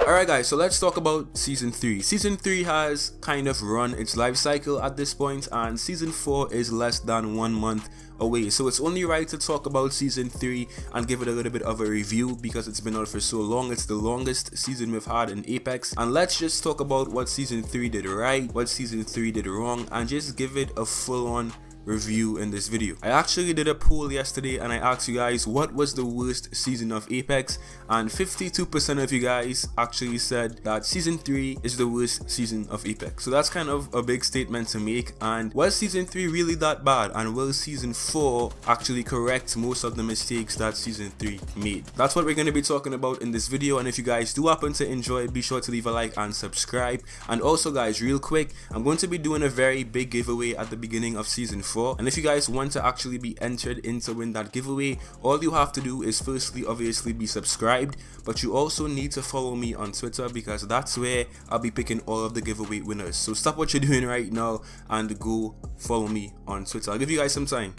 Alright guys, so let's talk about Season 3. Season 3 has kind of run its life cycle at this point, and Season 4 is less than 1 month away. So it's only right to talk about Season 3 and give it a little bit of a review because it's been out for so long. It's the longest season we've had in Apex. And let's just talk about what Season 3 did right, what Season 3 did wrong, and just give it a full-on review in this video. I actually did a poll yesterday and I asked you guys what was the worst season of Apex, and 52% of you guys actually said that Season 3 is the worst season of Apex. So that's kind of a big statement to make. And was Season 3 really that bad, and will Season 4 actually correct most of the mistakes that Season 3 made? That's what we're going to be talking about in this video, and if you guys do happen to enjoy it, be sure to leave a like and subscribe. And also guys, real quick, I'm going to be doing a very big giveaway at the beginning of Season 4. And if you guys want to actually be entered in to win that giveaway, all you have to do is firstly obviously be subscribed, but you also need to follow me on Twitter because that's where I'll be picking all of the giveaway winners. So stop what you're doing right now and go follow me on Twitter. I'll give you guys some time.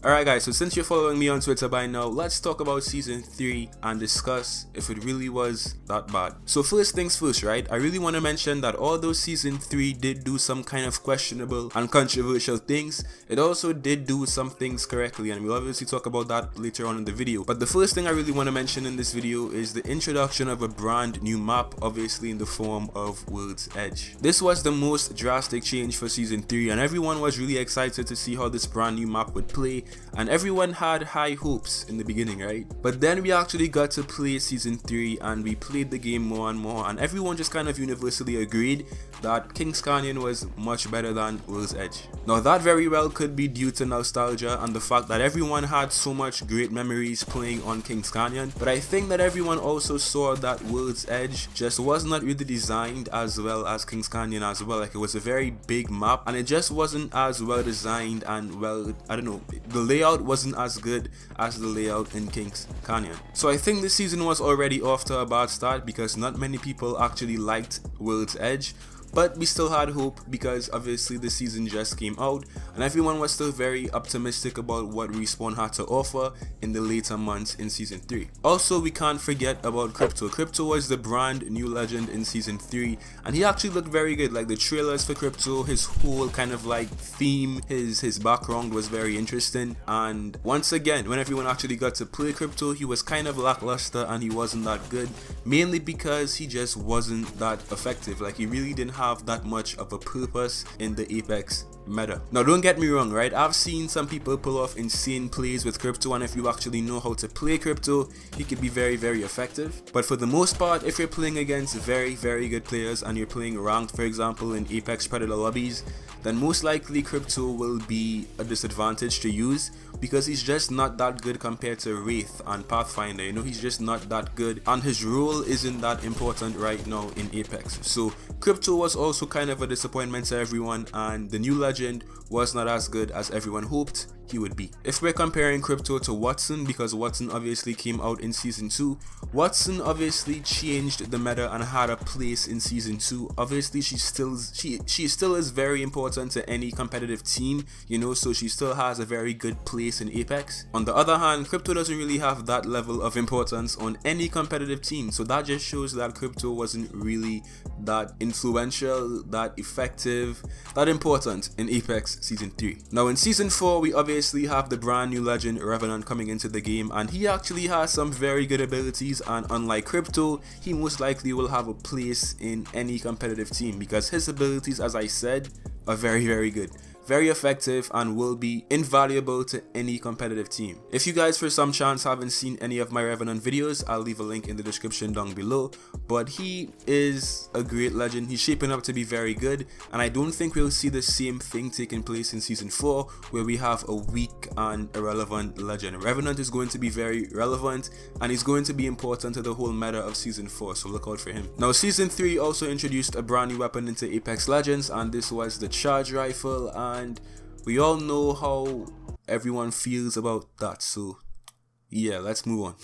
Alright guys, so since you're following me on Twitter by now, let's talk about Season 3 and discuss if it really was that bad. So first things first, right? I really want to mention that although Season 3 did do some kind of questionable and controversial things, it also did do some things correctly, and we'll obviously talk about that later on in the video. But the first thing I really want to mention in this video is the introduction of a brand new map, obviously in the form of World's Edge. This was the most drastic change for Season 3, and everyone was really excited to see how this brand new map would play, and everyone had high hopes in the beginning, right? But then we actually got to play Season 3 and we played the game more and more, and everyone just kind of universally agreed that King's Canyon was much better than World's Edge. Now that very well could be due to nostalgia and the fact that everyone had so much great memories playing on King's Canyon, but I think that everyone also saw that World's Edge just was not really designed as well as King's Canyon as well. Like, it was a very big map and it just wasn't as well designed, and well, I don't know, the layout wasn't as good as the layout in King's Canyon. So I think this season was already off to a bad start because not many people actually liked World's Edge. But we still had hope because obviously the season just came out and everyone was still very optimistic about what Respawn had to offer in the later months in Season 3. Also, we can't forget about Crypto. Crypto was the brand new legend in Season 3 and he actually looked very good. Like, the trailers for Crypto, his whole kind of like theme, his background was very interesting. And once again, when everyone actually got to play Crypto, he was kind of lackluster and he wasn't that good, mainly because he just wasn't that effective. Like, he really didn't have that much of a purpose in the Apex meta. Now don't get me wrong, right? I've seen some people pull off insane plays with Crypto, and if you actually know how to play Crypto, he could be very effective. But for the most part, if you're playing against very good players and you're playing ranked, for example in Apex Predator lobbies, then most likely Crypto will be a disadvantage to use because he's just not that good compared to Wraith and Pathfinder. You know, he's just not that good and his role isn't that important right now in Apex. So Crypto was also kind of a disappointment to everyone, and the new legend was not as good as everyone hoped he would be. If we're comparing Crypto to Wattson, because Wattson obviously came out in Season 2, Wattson obviously changed the meta and had a place in Season 2. Obviously she still is very important to any competitive team, you know, so she still has a very good place in Apex. On the other hand, Crypto doesn't really have that level of importance on any competitive team, so that just shows that Crypto wasn't really that influential, that effective, that important in Apex Season 3. Now in Season 4, we obviously have the brand new legend Revenant coming into the game, and he actually has some very good abilities, and unlike Crypto, he most likely will have a place in any competitive team because his abilities, as I said, are very good, very effective, and will be invaluable to any competitive team. If you guys for some chance haven't seen any of my Revenant videos, I'll leave a link in the description down below, but he is a great legend. He's shaping up to be very good, and I don't think we'll see the same thing taking place in Season 4 where we have a weak and irrelevant legend. Revenant is going to be very relevant and he's going to be important to the whole meta of Season 4, so look out for him. Now Season 3 also introduced a brand new weapon into Apex Legends, and this was the charge rifle, and we all know how everyone feels about that, so yeah, let's move on.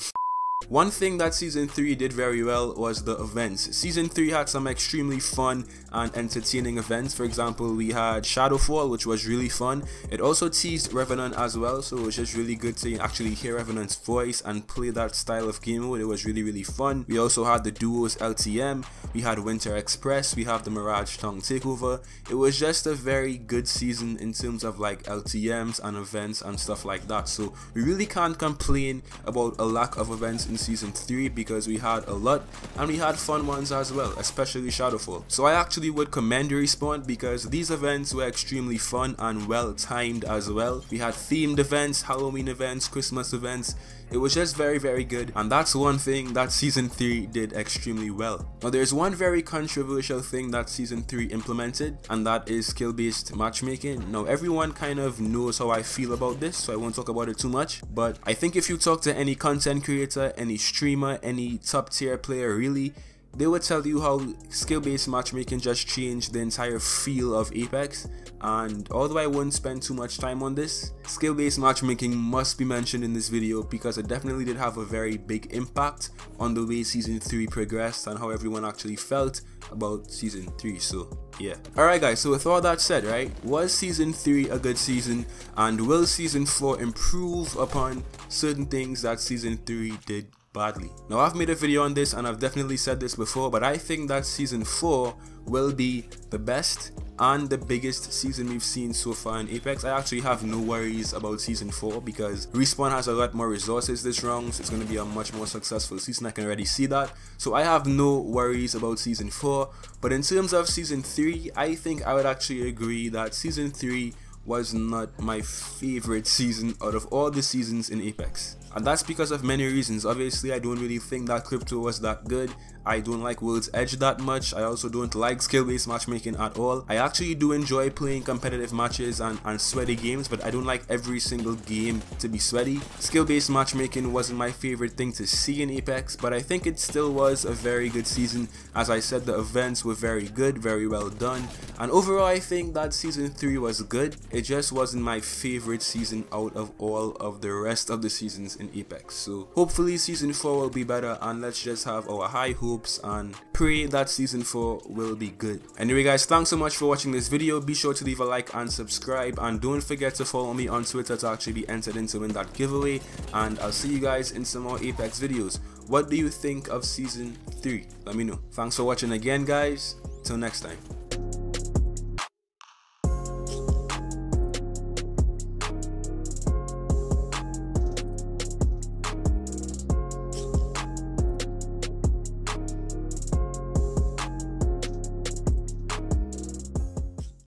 One thing that Season 3 did very well was the events. Season 3 had some extremely fun and entertaining events. For example, we had Shadowfall, which was really fun. It also teased Revenant as well, so it was just really good to actually hear Revenant's voice and play that style of game mode. It was really fun. We also had the duos LTM, we had Winter Express, we have the Mirage Tongue Takeover. It was just a very good season in terms of like LTMs and events and stuff like that. So we really can't complain about a lack of events in Season 3 because we had a lot and we had fun ones as well, especially Shadowfall. So I actually would commend Respawn because these events were extremely fun and well timed as well. We had themed events, Halloween events, Christmas events. It was just very good, and that's one thing that Season 3 did extremely well. Now there's one very controversial thing that Season 3 implemented, and that is skill-based matchmaking. Now everyone kind of knows how I feel about this, so I won't talk about it too much, but I think if you talk to any content creator, any streamer, any top tier player really, they would tell you how skill-based matchmaking just changed the entire feel of Apex. And although I wouldn't spend too much time on this, skill-based matchmaking must be mentioned in this video because it definitely did have a very big impact on the way Season 3 progressed and how everyone actually felt about Season 3, so yeah. Alright guys, so with all that said, right, was Season 3 a good season, and will Season 4 improve upon certain things that Season 3 did badly? Now I've made a video on this and I've definitely said this before, but I think that Season 4 will be the best and the biggest season we've seen so far in Apex. I actually have no worries about Season 4 because Respawn has a lot more resources this round, so it's going to be a much more successful season. I can already see that, so I have no worries about Season 4. But in terms of Season 3, I think I would actually agree that Season 3 was not my favorite season out of all the seasons in Apex. And that's because of many reasons. Obviously, I don't really think that crypto was that good. I don't like World's Edge that much. I also don't like skill-based matchmaking at all. I actually do enjoy playing competitive matches and sweaty games, but I don't like every single game to be sweaty. Skill-based matchmaking wasn't my favorite thing to see in Apex, but I think it still was a very good season. As I said, the events were very good, very well done, and overall I think that Season 3 was good. It just wasn't my favorite season out of all of the rest of the seasons in Apex. So hopefully Season 4 will be better, and let's just have our high hopes and pray that Season 4 will be good. Anyway guys, thanks so much for watching this video. Be sure to leave a like and subscribe, and don't forget to follow me on Twitter to actually be entered in to win that giveaway, and I'll see you guys in some more Apex videos. What do you think of Season 3? Let me know. Thanks for watching again guys. Till next time.